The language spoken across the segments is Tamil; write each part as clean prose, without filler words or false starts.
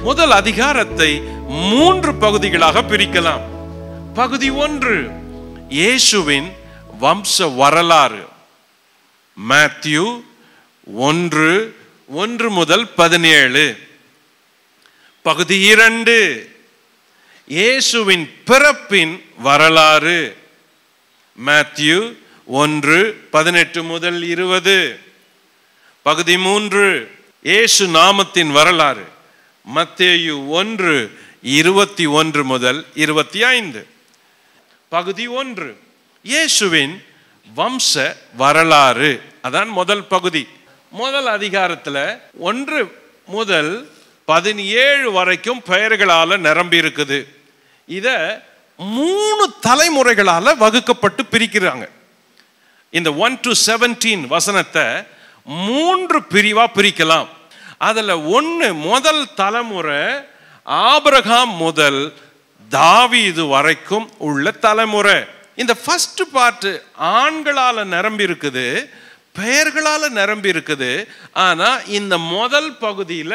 முதல் அதிகாரத்தை 3 பகுதிகளாக பிரிக்கலாம். பகுதி 1 இயேசுவின் வம்ச வரலாறு. மேத்யூ 1 முதல் 17. பகுதி 2 இயேசுவின் பிறப்பின் வரலாறு. மேத்யூ 1:18 முதல் 20. பகுதி 3 இயேசு நாமத்தின் வரலாறு. மத்தேயு 1:21 முதல் 25. பகுதி 1 இயேசுவின் வம்ச வரலாறு. அதான் முதல் பகுதி. முதல் அதிகாரத்துல 1 முதல் 17 வரைக்கும் பெயர்களால நிரம்பி இருக்குது. இத 3 தலைமுறைகளால வகுக்கப்பட்டு பிரிக்கிறாங்க. இந்த 1 to 17 வசனத்தை 3 பிரிவா பிரிக்கலாம். அதுல 1 முதல் தலைமுறை ஆபிரகாம் முதல் தாவீது வரைக்கும் உள்ள தலைமுறை. இந்த ஃபர்ஸ்ட் பார்ட் ஆண்களால நிரம்பி இருக்குது, பெயர்களால நிரம்பி இருக்குது. ஆனா இந்த முதல் பகுதியில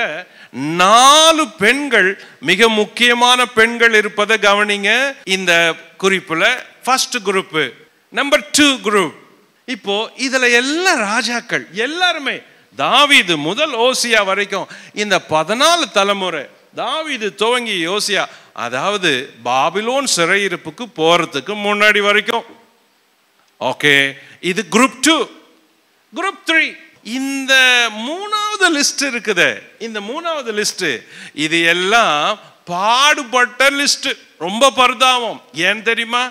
4 பெண்கள், மிக முக்கியமான பெண்கள் இருப்பதை கவனிங்க. இந்த குறிப்புல ஃபர்ஸ்ட் குரூப். Number 2 group. இப்போ இதுல எல்லா ராஜாக்கள் எல்லாருமே, தாவீது முதல் ஓசியா வரைக்கும் இந்த 14 தலைமுறை, தாவீது துவங்கி யோசியா, அதாவது பாபிலோன் சிறையிருப்புக்கு போறதுக்கு முன்னாடி வரைக்கும். ஓகே, இது குரூப் 2. குரூப் 3 இந்த 3வது லிஸ்ட் இருக்குது. இந்த 3வது லிஸ்ட் இது எல்லாம் பாடுபட்ட லிஸ்ட். ரொம்ப பரிதாபம். ஏன் தெரியுமா?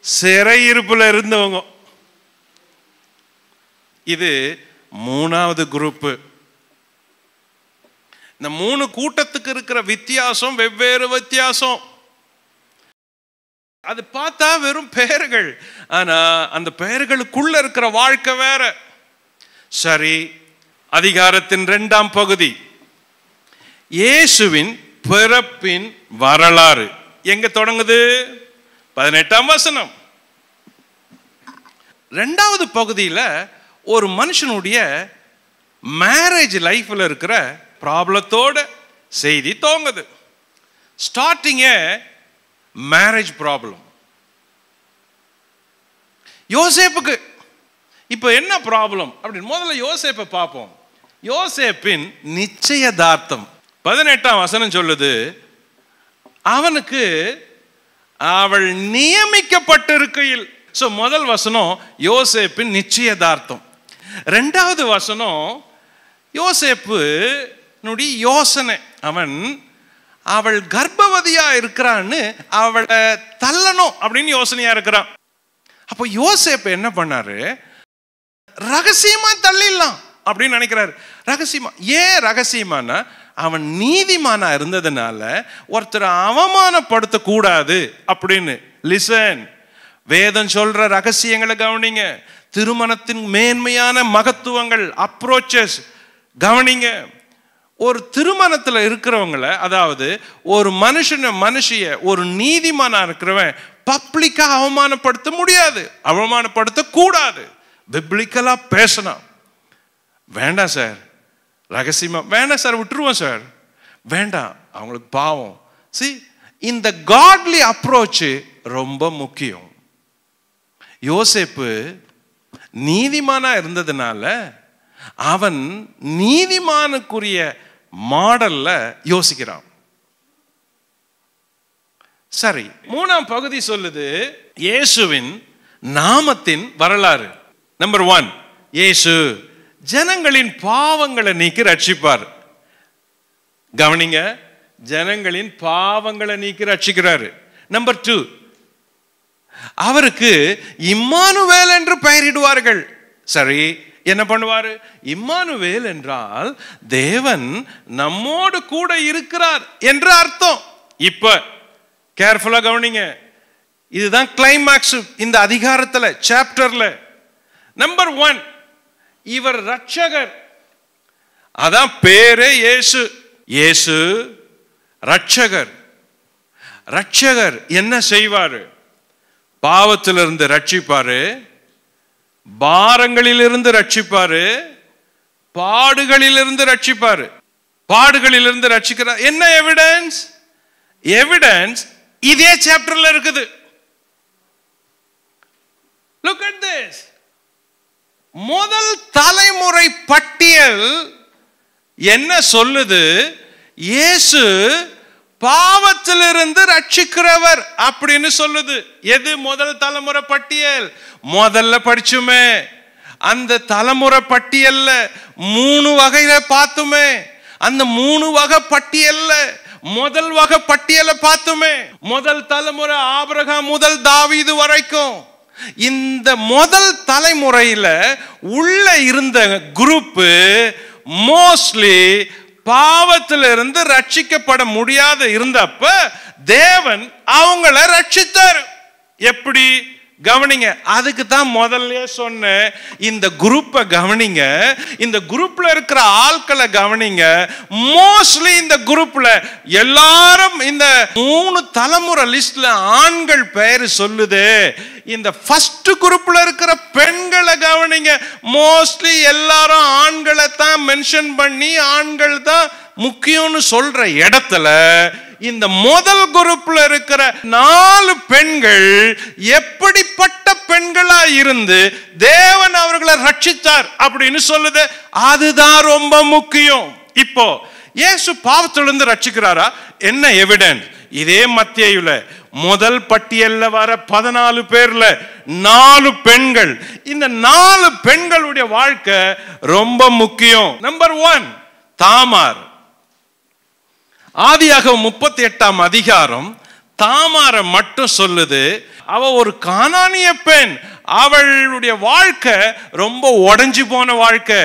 சிறையிருப்புல இருந்தவங்க. இது 3வது குரூப். இந்த 3 கூட்டத்துக்கு இருக்கிற வித்தியாசம் வெவ்வேறு வித்தியாசம். அது பார்த்தா வெறும் பெயர்கள், ஆனா அந்த பெயர்களுக்குள்ள இருக்கிற வாழ்க்கை வேற. சரி, அதிகாரத்தின் 2ஆம் பகுதி இயேசுவின் பிறப்பின் வரலாறு எங்க தொடங்குது? 18ஆம் வசனம். 2வது பகுதியில ஒரு மனுஷனுடைய மேரேஜ் லைஃப்ல இருக்கிற ப்ராப்ளத்தோட செய்தி தோங்குது. Starting marriage problem. யோசேப்புக்கு இப்ப என்ன ப்ராப்ளம் அப்படின்னு முதல்ல யோசேப்பை பார்ப்போம். யோசேப்பின் நிச்சயதார்த்தம். 18ஆம் வசனம் சொல்லுது, அவனுக்கு அவள் நியமிக்கப்பட்டிருக்கையில். சோ முதல் வசனம் யோசேப்பின் நிச்சயதார்த்தம். 2வது வசனம் யோசேப்பு யோசனை. அவள் கர்ப்பவதியா இருக்கிறான்னு அவளை தள்ளணும் அப்படின்னு யோசனையா இருக்கிறான். அப்ப யோசேப்பு என்ன பண்ணாரு? ரகசியமா தள்ளிடலாம் அப்படின்னு நினைக்கிறாரு. ரகசியமா. ஏன் ரகசியமானா, அவன் நீதிமானா இருந்ததுனால ஒருத்தரை அவமானப்படுத்த கூடாது அப்படின்னு. லிசன், வேதம் சொல்ற ரகசியங்களை கவனிங்க. திருமணத்தின் மேன்மையான மகத்துவங்கள், அப்ரோச்சஸ் கவனிங்க. ஒரு திருமணத்துல இருக்கிறவங்கள, அதாவது ஒரு மனுஷிய ஒரு நீதிமானா இருக்கிறவன் பப்ளிக்கா அவமானப்படுத்த முடியாது, அவமானப்படுத்த கூடாது. பிப்ளிக்கலா பேசணும். வேண்டாம் சார், ரகசியமா வேண்டாம் சார், விட்டுருவோம் சார், வேண்டாம், அவங்களுக்கு பாவம். இந்த காட்லி அப்ரோச் ரொம்ப முக்கியம். யோசேப்பு நீதிமானா இருந்ததுனால அவன் நீதிமானுக்குரிய மாடல்ல யோசிக்கிறான். சரி, 3ஆம் பகுதி சொல்லுது இயேசுவின் நாமத்தின் வரலாறு. நம்பர் 1, இயேசு ஜனங்களின் பாவங்களை நீக்கி ரட்சிப்பார். கவனிங்க, ஜனங்களின் பாவங்களை நீக்கி ரட்சிக்கிறாரு. நம்பர் 2, அவருக்கு இம்மானுவேல் என்று பெயரிடுவார்கள். சரி, என்ன பண்ணுவாரு? இம்மானுவேல் என்றால் தேவன் நம்மோடு கூட இருக்கிறார் என்று அர்த்தம். இப்ப கேர்ஃபுல்லா கவனிங்க, இதுதான் கிளைமாக்ஸ் இந்த அதிகாரத்துல, சாப்டர்ல. நம்பர் 1, இவர் ரட்சகர். அதான் பேரே இயேசு. இயேசு ரட்சகர். ரட்சகர் என்ன செய்வாரு? பாவத்திலிருந்து ரட்சிப்பாரு, பாரங்களிலிருந்து ரட்சிப்பாரு, பாடுகளிலிருந்து ரட்சிப்பாரு. பாடுகளிலிருந்து ரட்சிக்கிறார். என்ன எவிடன்ஸ்? எவிடன்ஸ் இதே சாப்டர்ல இருக்குது. Look at this. முதல் தலைமுறை பட்டியல் என்ன சொல்லுது? இயேசு பாவத்திலிருந்து ரட்சிக்கிறவர் அப்படின்னு சொல்லுது. எது முதல் தலைமுறை பட்டியல்? முதல்ல படிச்சுமே அந்த தலைமுறை பட்டியல்ல 3 வகையில பார்த்துமே. அந்த 3 வகை பட்டியல்ல முதல் வகை பட்டியலை பார்த்துமே. முதல் தலைமுறை ஆபிரகாம் முதல் தாவீது வரைக்கும். இந்த முதல் தலைமுறையில உள்ள இருந்த குரூப் மோஸ்ட்லி பாவத்திலிருந்து ரட்சிக்கப்பட முடியாத இருந்தப்ப தேவன் அவங்கள ரட்சித்தார். எப்படி? கவனிங்க. அதுக்கு தான் முதல்ல சொன்ன இந்த குரூப்பை கவனிங்க. இந்த குரூப்ல இருக்கிற ஆட்களை கவனிங்க. மோஸ்ட்லி இந்த குரூப்ல எல்லாரும் இந்த 3 தலைமுறை லிஸ்ட்ல ஆண்கள் பெயர் சொல்லுது. இந்த ஃபர்ஸ்ட் குரூப்ல இருக்கிற பெண்களை கவனிங்க. மோஸ்ட்லி எல்லாரும் ஆண்களை தான் மென்ஷன் பண்ணி ஆண்கள் தான் முக்கியம்னு சொல்ற இடத்துல இந்த முதல் குரூப்ல இருக்கிற 4 பெண்கள் எப்படிப்பட்ட பெண்களா இருந்து தேவன் அவர்களை ரட்சித்தார் அப்படின்னு சொல்லுது. அதுதான் ரொம்ப முக்கியம். இப்போ இயேசு பாவத்திலிருந்து ரட்சிக்கிறாரா? என்ன எவிடன்ஸ்? இதே மத்தேயுல முதல் பட்டியல்ல வர 14 பேர்ல 4 பெண்கள். இந்த 4 பெண்களுடைய வாழ்க்கை ரொம்ப முக்கியம். நம்பர் 1 தாமார். ஆதியாகமம் 38ஆம் அதிகாரம் தாமாரை மட்டும் சொல்லுது. அவ ஒரு கானானிய பெண். அவளுடைய வாழ்க்கை ரொம்ப உடைஞ்சு போன வாழ்க்கை.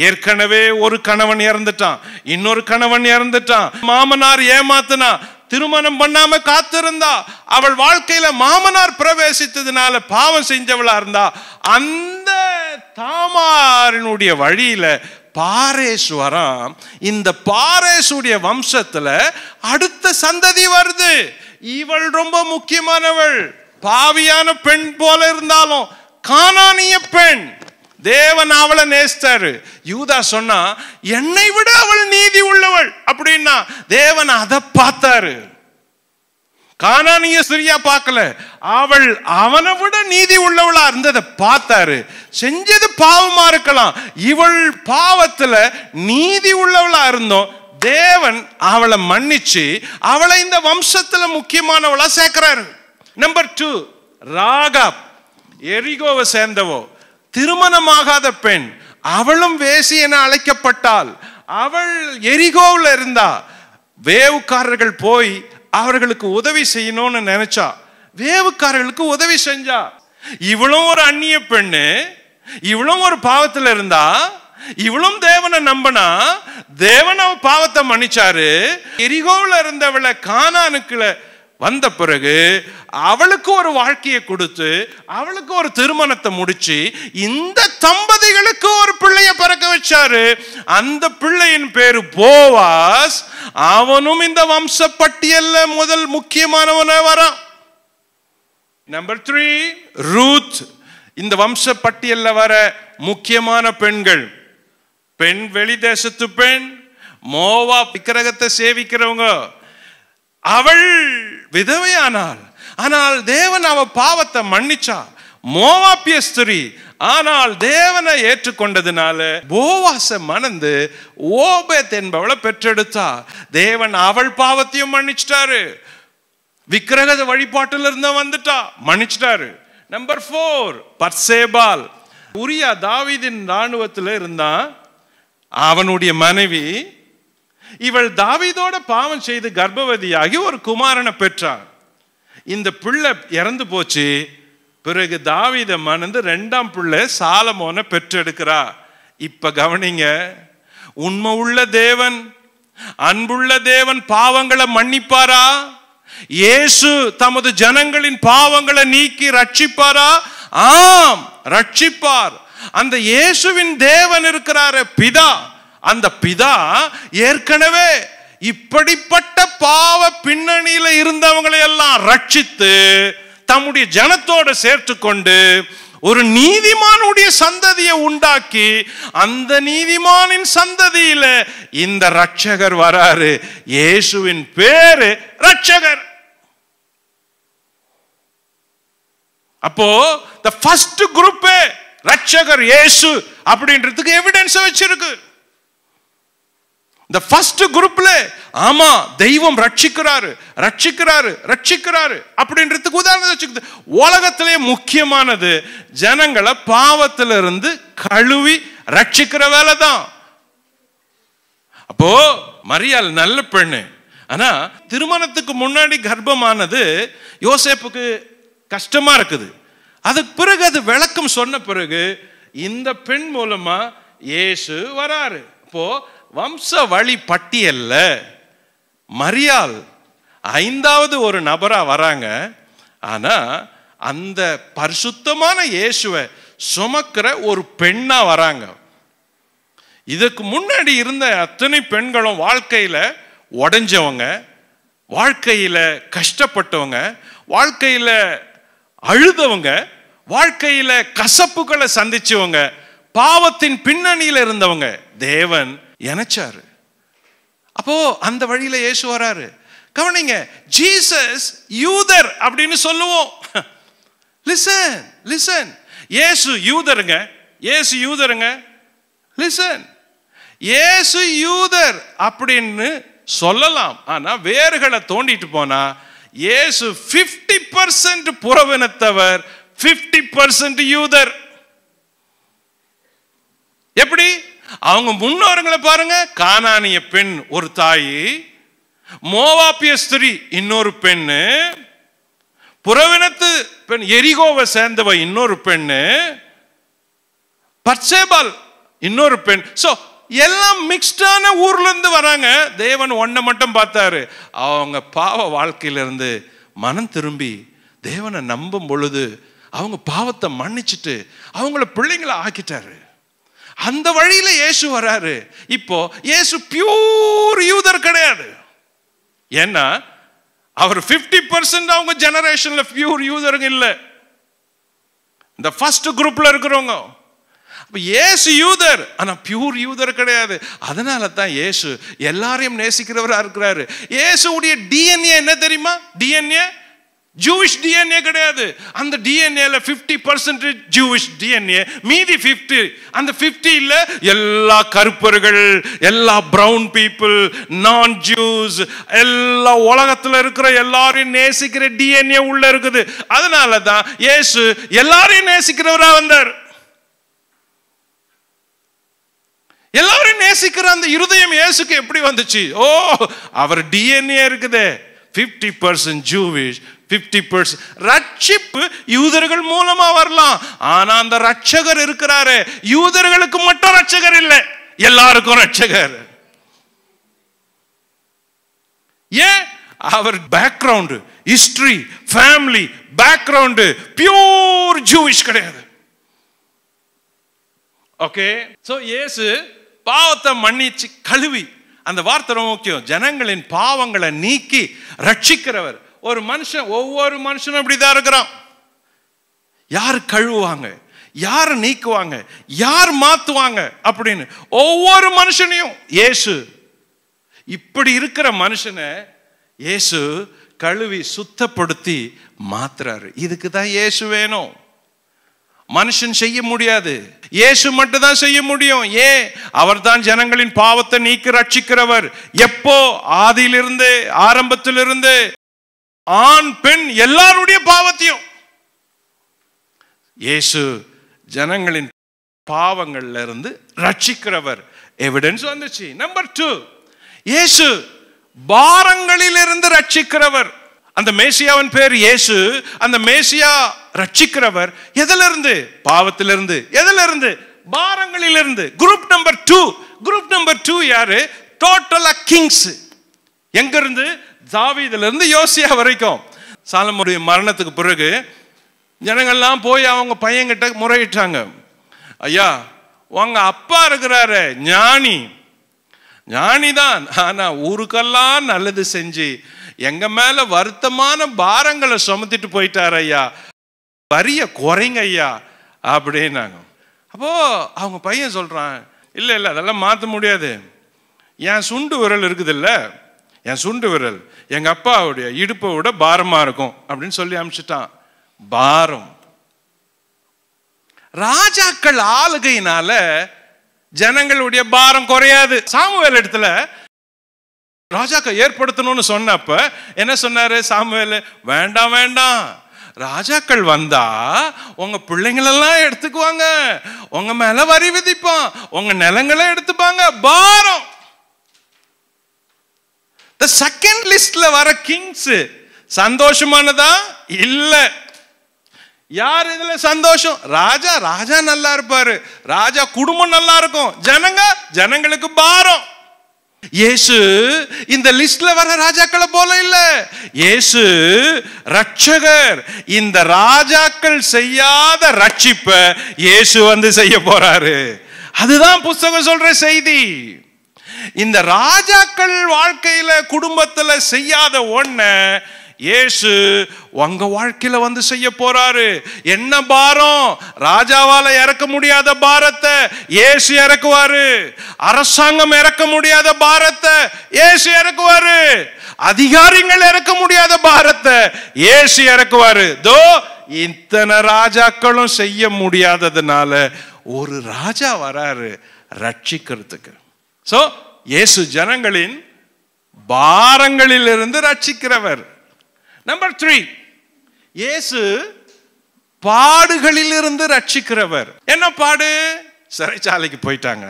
ஏற்கனவே ஒரு கணவன் இறந்துட்டான், இன்னொரு கணவன் இறந்துட்டான், மாமனார் ஏமாத்தினா, திருமணம் பண்ணாம காத்திருந்தா, அவள் வாழ்க்கையில மாமனார் பிரவேசித்ததுனால பாவம் செஞ்சவளா இருந்தா. அந்த தாமாரினுடைய வழியில பாரேஸ்வரம். இந்த பாரேசுடைய வம்சத்துல அடுத்த சந்ததி வருது. இவள் ரொம்ப முக்கியமானவள். பாவியான பெண் போல இருந்தாலும் கானானிய பெண். தேவன் அவளை நேசித்தாரு. யூதா சொன்னா என்னை விட அவள் நீதி உள்ளவள் அப்படின்னா தேவன் அதை பார்த்தாரு. கானானிய ஸ்திரியா பார்க்கல, அவள் அவனை விட நீதி உள்ளவளா இருந்ததை பார்த்தாரு. செஞ்சது பாவமா இருக்கலாம், இவள் பாவத்துல நீதி உள்ளவளா இருந்தோம். தேவன் அவளை மன்னிச்சு அவளை இந்த வம்சத்துல முக்கியமானவளா சேர்க்கிறாரு. நம்பர் 2 ராகாப். எரிகோவை சேர்ந்தவோ, திருமணமாகாத பெண். அவளும் வேசி என அழைக்கப்பட்டாள். அவள் எரிகோவில் இருந்தா. வேவுக்காரர்கள் போய் அவர்களுக்கு உதவி செய்யணும்னு நினைச்சா. வேவுக்காரர்களுக்கு உதவி செஞ்சா. இவளும் ஒரு அந்நிய பெண்ணு, இவளும் ஒரு பாவத்துல இருந்தா. இவளும் தேவனை நம்பினா. தேவன் அவ பாவத்தை மன்னிச்சாரு. எரிகோவில் இருந்தவளை கானானுக்குள்ள வந்த பிறகு அவளுக்கு ஒரு வாழ்க்கையை கொடுத்து அவளுக்கு ஒரு திருமணத்தை முடிச்சு இந்த தம்பதிகளுக்கு ஒரு பிள்ளைய பிறக்க வச்சாரு. அந்த பிள்ளையின் பேரு போவாஸ். அவனும் இந்த வம்ச பட்டியல்ல முதல் முக்கியமானவன வரான். Number 3 Ruth. இந்த வம்ச பட்டியல்ல வர முக்கியமான பெண்கள். பெண் வெளி தேசத்து பெண், மோவா விக்கிரகத்தை சேவிக்கிறவங்க. அவள் விதவையானாள். ஆனால் தேவன் அவ பாவத்தை மன்னிச்சா. மோவாபிய ஸ்திரீ. ஆனால் தேவனை ஏற்றுக்கொண்டதுனால போவாச மணந்து ஓபேத் என்பவளை பெற்றெடுத்தா. தேவன் அவள் பாவத்தையும் மன்னிச்சிட்டாரு. விக்கிரக வழிபாட்டுல இருந்த வந்துட்டா, மன்னிச்சிட்டாரு. நம்பர் 4 பர்சேபால். உரியா தாவீதின் ராணுவத்தில் இருந்தான். அவனுடைய மனைவி. இவள் தாவீதோட பாவம் செய்து கர்ப்பவதியாகி ஒரு குமாரனை பெற்றாள். இந்த பிள்ளை இறந்து போச்சு. பிறகு தாவீத மணந்து 2ஆம் பிள்ளை சாலமோனை பெற்றெடுக்கிறா. இப்ப கவனிங்க, உண்மை உள்ள தேவன், அன்புள்ள தேவன் பாவங்களை மன்னிப்பாரா? இயேசு தமது ஜனங்களின் பாவங்களை நீக்கி ரட்சிப்பாரா? ஆம், ரட்சிப்பார். அந்த இயேசுவின் தேவன் இருக்கிறார பிதா. அந்த பிதா ஏற்கனவே இப்படிப்பட்ட பாவ பின்னணியில இருந்தவங்களை எல்லாம் ரட்சித்து தம்முடைய ஜனத்தோடு சேர்த்து கொண்டு ஒரு நீதிமானுடைய சந்ததியை உண்டாக்கி அந்த நீதிமானின் சந்ததியில இந்த ரட்சகர் வராரு. இயேசுவின் பேரு ரட்சகர். அப்போ the first group ரட்சகர் இயேசு அப்படின்றதுக்கு எவிடன்ஸ் வச்சிருக்கு. the first groupல ஆமா தெய்வம் ரட்சிக்கிறாரு ரட்சிக்கிறாரு ரட்சிக்கிறாரு அப்படின்றதுக்கு உதாரணம் வச்சுக்குது. உலகத்திலே முக்கியமானது ஜனங்களை பாவத்திலிருந்து கழுவி ரட்சிக்கிற வேலை தான். அப்போ மரியாள் நல்ல பெண்ணு. ஆனா திருமணத்துக்கு முன்னாடி கர்ப்பமானது யோசேப்புக்கு கஷ்டமா இருக்குது. அதுக்கு பிறகு அது விளக்கம் சொன்ன பிறகு இந்த பெண் மூலமா இயேசு வராரு. அப்போ வம்ச வழி பட்டியல்ல மரியாள் 5வது ஒரு நபரா வராங்க. ஆனா அந்த பரிசுத்தமான இயேசுவை சுமக்கிற ஒரு பெண்ணா வராங்க. இதுக்கு முன்னாடி இருந்த அத்தனை பெண்களும் வாழ்க்கையில உடைஞ்சவங்க, வாழ்க்கையில கஷ்டப்பட்டவங்க, வாழ்க்கையில அழுதவங்க, வாழ்க்கையில கசப்புகளை சந்திச்சவங்க, பாவத்தின் பின்னணியில இருந்தவங்க தேவன் இணைச்சாரு. அப்போ அந்த வழியில இயேசு வராரு. கவனிங்க, ஜீசஸ் யூதர் அப்படின்னு சொல்லுவோம். லிசன் லிசன், இயேசு யூதருங்க, இயேசு யூதருங்க. லிசன், இயேசு யூதர் அப்படின்னு சொல்லலாம். ஆனா வேர்களை தோண்டிட்டு போனா இயேசு 50% புறவினத்தவர், 50% யூதர். எப்படி? அவங்க முன்னோர்களை பாருங்க. கானானிய பெண் ஒரு தாய், மோவாபிய ஸ்திரீ இன்னொரு பெண்ணு, புறவினத்து பெண் எரிகோவை சேர்ந்தவ இன்னொரு பெண்ணு, பர்சேபால் இன்னொரு பெண். சோ எல்லாம் மிக்ஸ்டான ஊர்ல இருந்து வராங்க. தேவன் ஒன்ன மட்டும் பார்த்தாரு. அவங்க பாவ வாழ்க்கையிலிருந்து மனம் திரும்பி தேவனை நம்பும் பொழுது அவங்க பாவத்தை மன்னிச்சுட்டு அவங்கள பிள்ளைங்களை ஆக்கிட்டாரு. அந்த வழியில இயேசு வராரு. இப்போ இயேசு பியூர் யூதர் கிடையாது. ஏன்னா அவர் 50% அவங்க ஜெனரேஷன்ல பியூர் யூதருங்க இல்ல, இந்த ஃபர்ஸ்ட் குரூப்ல இருக்கிறவங்க. இயேசு யூதர், ஆனா பியூர் யூதர் கிடையாது. அதனால தான் இயேசு எல்லாரையும் நேசிக்கிறவரா இருக்கிறாரு. இயேசுடைய டிஎன்ஏ என்ன தெரியுமா? டிஎன்ஏ ஜூவிஷ் டிஎன்ஏ கிடையாது. அந்த டிஎன்ஏல 50% ஜூவிஷ் டிஎன்ஏ, மீதி 50, அந்த 50 இல்ல எல்லா கருப்பர்கள், எல்லா பிரவுன் பீப்புள், நான் ஜூஸ், எல்லா உலகத்துல இருக்கிற எல்லாரையும் நேசிக்கிற டிஎன்ஏ உள்ள இருக்குது. அதனால தான் இயேசு எல்லாரையும் நேசிக்கிறவரா வந்தார். எல்லாரும் நேசிக்கிற அந்த இருதயம் இயேசுக்கு எப்படி வந்துச்சு? ஓ, அவர் டிஎன்ஏ இருக்குதே. 50% ஜூவிஷ், 50% ரட்சிப்பு யூதர்கள் மூலமா வரலாம். ஆனா அந்த ரட்சகர் இருக்கிறாரு, யூதர்களுக்கு மட்டும் ரட்சகர் இல்லை, எல்லாருக்கும் ரட்சகர். ஏன்? அவர் background, history, family background pure Jewish கிடையாது. ஓகே, சோ இயேசு பாவத்தை மன்னிச்சு கழுவி, அந்த வார்த்தை ரொம்ப முக்கியம், ஜனங்களின் பாவங்களை நீக்கி ரட்சிக்கிறவர். ஒரு மனுஷன், ஒவ்வொரு மனுஷனும் இப்படிதான் இருக்கிறான். யார் கழுவுவாங்க, யார் நீக்குவாங்க, யார் மாத்துவாங்க அப்படின்னு ஒவ்வொரு மனுஷனையும் இயேசு, இப்படி இருக்கிற மனுஷனை இயேசு கழுவி சுத்தப்படுத்தி மாத்துறாரு. இதுக்கு தான் இயேசு வேணும். மனுஷன் செய்ய முடியாது, இயேசு மட்டும் தான் செய்ய முடியும். ஏன்? அவர் தான் ஜனங்களின் பாவத்தை நீக்கி ரட்சிக்கிறவர். எப்போ? ஆதியிலிருந்து, ஆரம்பத்திலிருந்து, ஆண் பெண் எல்லாருடைய பாவத்தையும் இயேசு ஜனங்களின் பாவங்கள்ல இருந்து ரட்சிக்கிறவர். எவிடன்ஸ் வந்துச்சு. நம்பர் 2, இயேசு பாரங்களிலிருந்து ரட்சிக்கிறவர். அந்த மேசியாவின் பேர் இயேசு. அந்த மேசியா ரட்சிக்கிறவர் எதிலிருந்து? பாவத்திலிருந்து. எதிலிருந்து? பாரங்களிலிருந்து. Group number 2. குரூப் நம்பர் 2 யாரு? டோட்டலா கிங்ஸ். எங்க இருந்து? தாவீதுல இருந்து யோசியா வரைக்கும். சாலமோனுடைய மரணத்துக்கு பிறகு ஜனங்கள்லாம் போய் அவங்க பையன்கிட்ட முறையிட்டாங்க. ஐயா, உங்க அப்பா இருக்கிறாரு ஞானி, ஞானிதான், ஆனா ஊருக்கெல்லாம் நல்லது செஞ்சு எங்க மேல வருத்தமான பாரங்களை சுமத்திட்டு போயிட்டார் ஐயா, வரிய குறைங்க ஐயா அப்படின்னாங்க. அப்போ அவங்க பையன் சொல்றான், இல்லை இல்லை அதெல்லாம் மாற்ற முடியாது, என் சுண்டு விரல் இருக்குதுல்ல, என் சுண்டு விரல் எங்க அப்பாவுடைய இடுப்பை விட பாரமா இருக்கும் அப்படின்னு சொல்லி அனுப்பிச்சிட்டான். பாரம். ராஜாக்கள் ஆளுகையினால ஜனங்களுடைய பாரம் குறையாது. சாமுவேல் இடத்துல ராஜாக்கள் ஏற்படுத்தணும்னு சொன்னப்ப என்ன சொன்னாரு சாமுவேல்? வேண்டாம் வேண்டாம், ராஜாக்கள் வந்தா உங்க பிள்ளைங்களெல்லாம் எடுத்துக்குவாங்க, உங்க மேல வரி விதிப்பான், உங்க நிலங்களை எடுத்துப்பாங்க, பாரம். செகண்ட் லிஸ்ட்ல வர கிங்ஸ் சந்தோஷமானதா இல்ல. யார் இதுல சந்தோஷம்? ராஜா. ராஜா நல்லா இருப்பாரு, ராஜா குடும்பம் நல்லா இருக்கும், ஜனங்களுக்கு பாரம். இயேசு இந்த லிஸ்ட்ல வர ராஜாக்களை போல இல்ல. இயேசு ரட்சகர். இந்த ராஜாக்கள் செய்யாத ரட்சிப்ப இயேசு வந்து செய்ய போறாரு. அதுதான் புத்தகம் சொல்ற செய்தி. இந்த ராஜாக்கள் வாழ்க்கையில குடும்பத்துல செய்யாத ஒண்ண இயேசு உங்க வாழ்க்கையில வந்து செய்ய போறாரு. என்ன பாரம்? ராஜாவால இறக்க முடியாத பாரத்தை இயேசு இறக்குவாரு. அரசாங்கம் இறக்க முடியாத பாரத்தை இயேசு இறக்குவாரு. அதிகாரிகள் இறக்க முடியாத பாரத்தை இயேசு இறக்குவாரு. தோ இத்தனை ராஜாக்களும் செய்ய முடியாததுனால ஒரு ராஜா வராரு ரட்சிக்கிறதுக்கு. சோ இயேசு ஜனங்களின் பாரங்களில் இருந்து ரட்சிக்கிறவர். நம்பர் 3, இயேசு பாடுகளில் இருந்து ரட்சிக்கிறவர். என்ன பாடு? சிறைச்சாலைக்கு போயிட்டாங்க,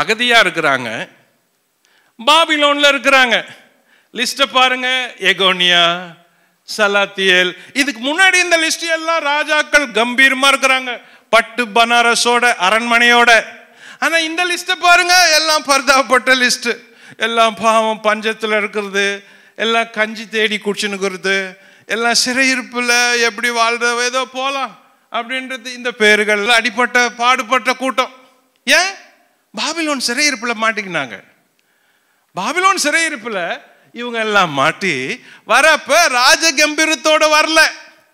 அகதியா இருக்கிறாங்க, பாபிலோன்ல இருக்கிறாங்க. லிஸ்ட பாருங்க. எகோனியா, சலாத்தியேல். இதுக்கு முன்னாடி இந்த லிஸ்ட் எல்லாம் ராஜாக்கள் கம்பீரமா இருக்கிறாங்க, பட்டு பனாரஸோட அரண்மனையோட. ஆனா இந்த லிஸ்ட பாருங்க, எல்லாம் பரிதாபப்பட்ட லிஸ்ட். எல்லாம் பாவம், பஞ்சத்துல இருக்கிறது, எல்லாம் கஞ்சி தேடி குடிச்சுனுக்கிறது, எல்லாம் சிறையிருப்புல எப்படி வாழ்ற ஏதோ போலாம் அப்படின்றது. இந்த பேர்கள் அடிப்பட்ட பாடுபட்ட கூட்டம். ஏன்? பாபிலோன் சிறையிருப்புல மாட்டிக்கினாங்க. பாபிலோன் சிறையிருப்புல இவங்க எல்லாம் மாட்டி வரப்ப ராஜ கம்பீரத்தோட வரல.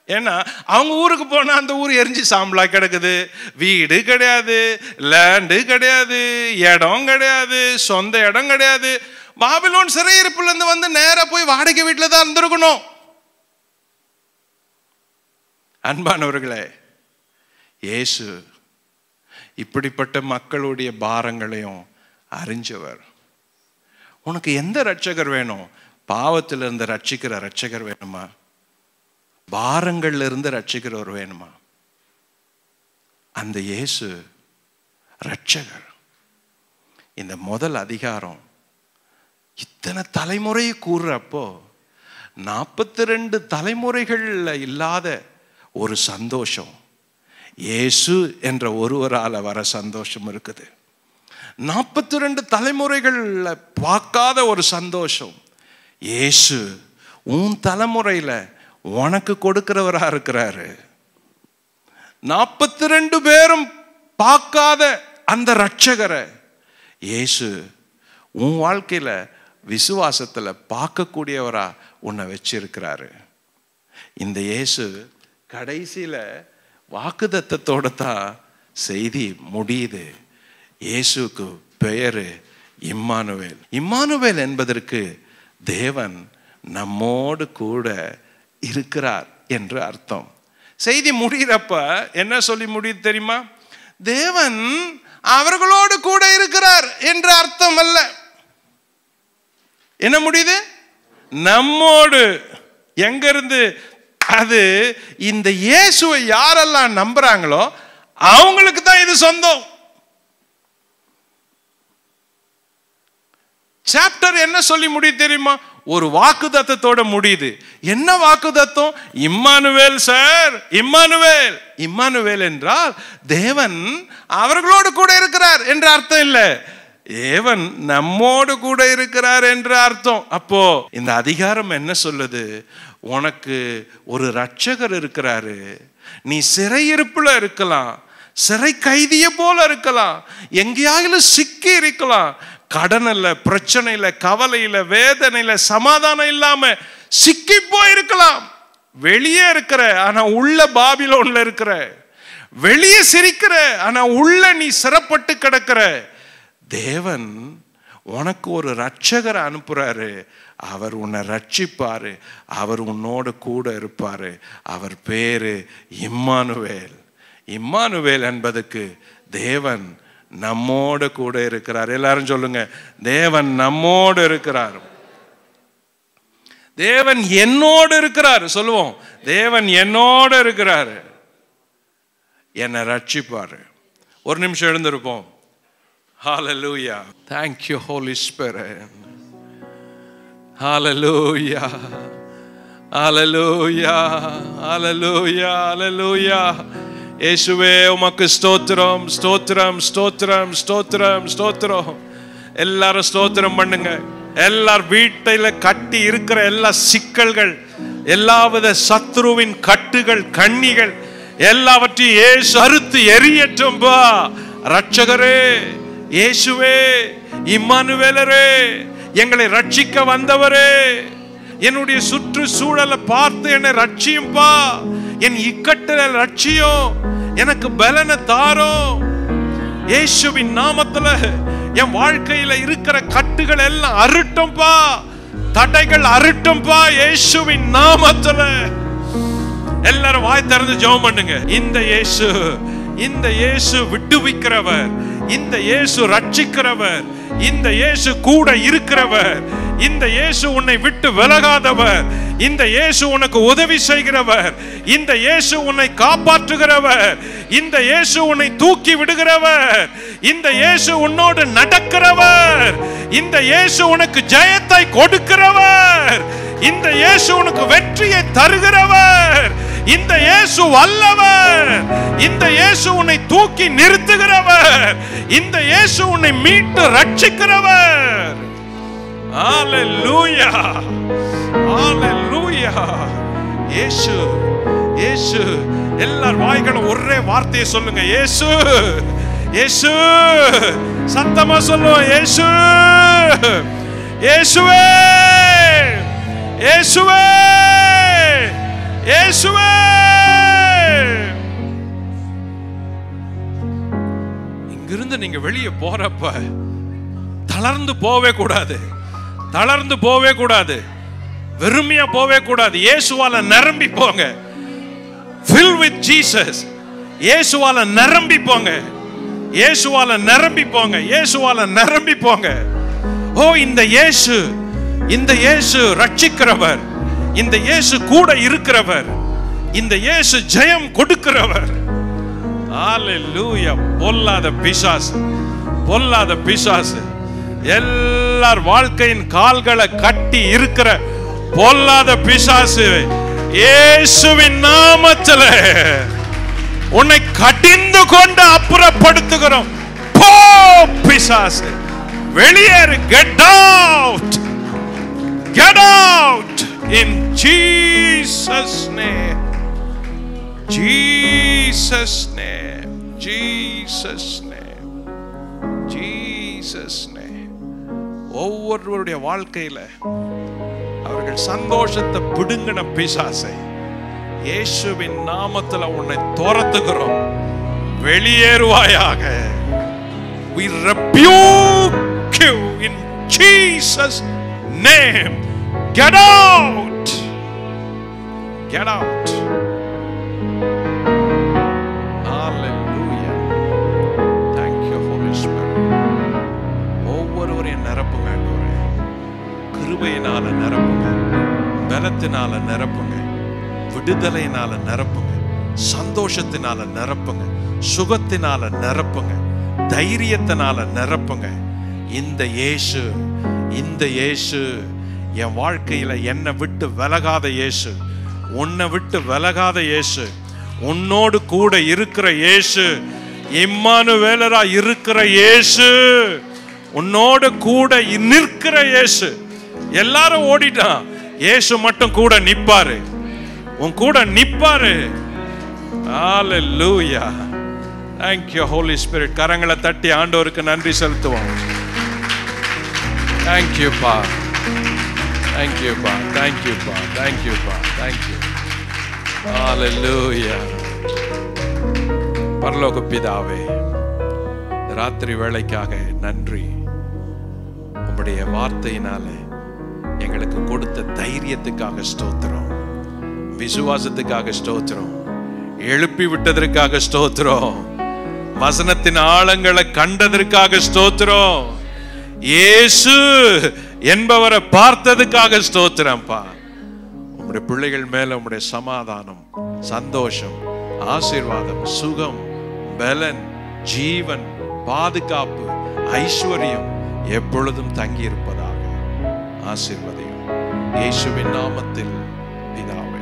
ஏன்னா அவங்க ஊருக்கு போனா அந்த ஊர் எரிஞ்சு சாம்பலா கிடக்குது, வீடு கிடையாது, லேண்டு கிடையாது, இடம் கிடையாது, சொந்த இடம் கிடையாது. பாபிலோன் சிறையிருப்புல இருந்து வந்து நேரா போய் வாடகை வீட்டுல தான் இருந்திருக்கணும். அன்பானவர்களே, இயேசு இப்படிப்பட்ட மக்களுடைய பாரங்களையும் அறிஞ்சவர். உனக்கு எந்த ரட்சகர் வேணும்? பாவத்திலிருந்து ரட்சிக்கிற ரட்சகர் வேணுமா? பாரங்கள்ல இருந்து ரட்சிக்கிறவர் வேணுமா? அந்த இயேசு ரட்சகர். இந்த முதல் அதிகாரம் இத்தனை தலைமுறையை கூறுறப்போ 42 தலைமுறைகள்ல இல்லாத ஒரு சந்தோஷம் இயேசு என்ற ஒருவரால வர சந்தோஷம் இருக்குது. 42 தலைமுறைகள்ல பார்க்காத ஒரு சந்தோஷம் இயேசு உன் தலைமுறையில உனக்கு கொடுக்கிறவரா இருக்கிறாரு. 42 பேரும் பார்க்காத அந்த ரட்சகரை இயேசு உன் வாழ்க்கையில விசுவாசத்துல பார்க்கக்கூடியவரா உன்னை வச்சிருக்கிறாரு. இந்த இயேசு கடைசியில வாக்குத்தத்தத்தோட தான் செய்தி முடியுது. இயேசுக்கு பெயரு இம்மானுவேல். இம்மானுவேல் என்பதற்கு தேவன் நம்மோடு கூட இருக்கிறார் என்று அர்த்தம். செய்தி முடிகிறப்ப என்ன சொல்லி முடியுது தெரியுமா? தேவன் அவர்களோடு கூட இருக்கிறார் என்று அர்த்தம் அல்ல. என்ன முடியுது? நம்மோடு. எங்க இருந்து? அது இந்த இயேசுவை யாரெல்லாம் நம்புறாங்களோ அவங்களுக்கு தான் இது சொந்தம். சாப்டர் என்ன சொல்லி முடியுது தெரியுமா? ஒரு வாக்குத்தத்தத்தோட முடியுது. என்ன வாக்குத்தத்தம்? Emmanuel sir, Emmanuel. இம்மானுவேல் என்றால் தேவன் அவர்களோடு கூட இருக்கிறார் என்ற அர்த்தம் இல்ல, தேவன் நம்மோடு கூட இருக்கிறார் என்ற அர்த்தம். அப்போ இந்த அதிகாரம் என்ன சொல்லுது? உனக்கு ஒரு ரட்சகர் இருக்கிறாரு. நீ சிறையிருப்புல இருக்கலாம், சிறை கைதிய போல இருக்கலாம், எங்கேயாவது சிக்கி இருக்கலாம், கடனில், பிரச்சனையில, கவலையில, வேதனையில, சமாதானம் இல்லாம சிக்கி போயிருக்கலாம். வெளியே இருக்கிற ஆனா உள்ள பாபிலோன்ல இருக்கிற, வெளியே சிரிக்கிற ஆனா உள்ள நீ சிறப்பட்டு கிடக்கிற. தேவன் உனக்கு ஒரு ரட்சகரை அனுப்புறாரு. அவர் உன்னை ரட்சிப்பாரு. அவர் உன்னோடு கூட இருப்பாரு. அவர் பேரு இம்மானுவேல். இம்மானுவேல் என்பதுக்கு தேவன் நம்மோடு கூட இருக்கிறார். எல்லாரும் சொல்லுங்க, தேவன் நம்மோடு இருக்கிறார். தேவன் என்னோடு இருக்கிறார். சொல்லுவோம், தேவன் என்னோடு இருக்கிறாரு, என்னை ரட்சிப்பாரு. ஒரு நிமிஷம் எழுந்திருப்போம். Hallelujah. Thank you, Holy Spirit. Hallelujah. Hallelujah. Hallelujah. Hallelujah. இயேசுவே உமக்கு ஸ்தோத்திரம், ஸ்தோத்திரம், ஸ்தோத்திரம், ஸ்தோத்திரம், ஸ்தோத்திரம். எல்லாரும் ஸ்தோத்திரம் பண்ணுங்க. எல்லார் வீட்டில கட்டி இருக்கிற எல்லா சிக்கல்கள், எல்லாவித சத்ருவின் கட்டுகள், கண்ணிகள் எல்லாவற்றையும் இயேசு அறுத்து எரியட்டும்பா. ரட்சகரே, இயேசுவே, இம்மானுவேலரே, எங்களை ரட்சிக்க வந்தவரே, என்னுடைய சுற்று சூழலை பார்த்து என்னை ரட்சியும்பா. என் இக்கட்டில ரட்சியும், எனக்கு பலனை தாரும். இயேசுவின் நாமத்துல என் வாழ்க்கையில இருக்கிற கட்டுகள் எல்லாம் அருட்டும்பா, தடைகள் அருட்டும்பா இயேசுவின் நாமத்துல. எல்லாரும் வாய் திறந்து ஜெபம் பண்ணுங்க. இந்த இயேசு, இந்த இயேசு விடுவிக்கிறவர், இந்த இயேசு ரட்சிக்கிறவர், இந்த இயேசு கூட இருக்கிறவர், இந்த இயேசு உன்னை விட்டு விலகாதவர், இந்த இயேசு உனக்கு உதவி செய்கிறவர், இந்த இயேசு உன்னை காப்பாற்றுகிறவர், இந்த இயேசு உன்னை தூக்கி விடுகிறவர், இந்த இயேசு உன்னோடு நடக்கிறவர், இந்த இயேசு உனக்கு ஜெயத்தை கொடுக்கிறவர், இந்த இயேசு உனக்கு வெற்றியை தருகிறவர், இந்த இயேசு வல்லவர், இந்த இயேசு உன்னை தூக்கி நிறுத்துகிறவர், இந்த இயேசு உன்னை மீட்டு ரட்சிக்கிறவர். ஹalleluya, ஹalleluya. இயேசு, இயேசு. எல்லார் வாய்களும் ஒரே வார்த்தையை சொல்லுங்க, இயேசு, இயேசு. சத்தமா சொல்லுவோம், இயேசு, இயேசுவே, இயேசுவே, இயேசுவே. இங்கிருந்து நீங்க வெளியே போறப்ப தளர்ந்து போவே கூடாது, தளர்ந்து போவே கூடாது, வெறுமையா போவே கூடாது. இயேசுவால நிரம்பி போங்க. fill with Jesus. இயேசுவால நிரம்பி போங்க, இயேசுவால நிரம்பி போங்க, இயேசுவால நிரம்பி போங்க. ஓ, இந்த இயேசு, இந்த இயேசு ரட்சிக்கிறவர், இந்த இயேசு கூட இருக்கிறவர், இந்த இயேசு ஜெயம் கொடுக்கிறவர். ஹalleluya. பொல்லாத பிசாசு, பொல்லாத பிசாசு, எல்லார் வாழ்க்கையின் கால்களை கட்டி இருக்கிற பொல்லாத பிசாசு இயேசுவின் நாமத்திலே உன்னை கடிந்து கொண்டு அப்புறப்படுத்துகிறோம். போ பிசாசு, வெளியேறு. Get out, get out in Jesus name, Jesus name, Jesus name, Jesus name. ஒவ்வொருவருடைய வாழ்க்கையில அவர்கள் சந்தோஷத்தை பிடுங்கின பிசாசை இயேசுவின் நாமத்துல உன்னை துரத்துகிறோம். வெளியேறுவாயாக. We rebuke you in Jesus name. Get out, get out. Hallelujah. Thank you, Holy Spirit. ஒவ்வொருவரையும் நிரப்புங்க, கிருபையினால நிரப்புங்க, பலத்தினால நிரப்புங்க, விடுதலையினால நிரப்புங்க, சந்தோஷத்தினால நிரப்புங்க, சுகத்தினால நிரப்புங்க, தைரியத்தினால நிரப்புங்க. இந்த இயேசு, இந்த இயேசு என் வாழ்க்கையில என்னை விட்டு விலகாத இயேசு, உன்னை விட்டு விலகாத இயேசு, உன்னோடு கூட இருக்கிற இயேசு, இம்மானுவேலரா இருக்கிற இயேசு, உன்னோடு கூட நிற்கிற இயேசு. எல்லாரும் ஓடிட்டான், இயேசு மட்டும் கூட நிப்பாரு, உன் கூட நிப்பாரு. ஹalleluya. Thank you, Holy Spirit. கரங்களை தட்டி ஆண்டவருக்கு நன்றி செலுத்துவோம். Thank you, Pa. Thank you, Pa. Thank you, Pa. Thank you, Pa. Thank you. ஹalleluya. பரலோக பிதாவே, ராத்திரி வேளைக்காக நன்றி. உம்முடைய வார்த்தையினால எங்களுக்கு கொடுத்த தைரியத்துக்காக ஸ்தோத்திரம், விசுவாசத்துக்காக ஸ்தோத்திரம், எழுப்பி விட்டதற்காக ஸ்தோத்திரம், வசனத்தின் ஆழங்களை கண்டதற்காக ஸ்தோத்திரம், இயேசு என்பவரை பார்த்ததுக்காக ஸ்தோத்திரம்ப்பா. உம்முடைய பிள்ளைகள் மேல உம்முடைய சமாதானம், சந்தோஷம், ஆசீர்வாதம், சுகம், பலன், ஜீவன், பாதுகாப்பு, ஐஸ்வர்யம் எப்பொழுதும் தங்கி இருப்பதாக ஆசீர்வதியும். இயேசுவின் நாமத்தில் பிதாவே.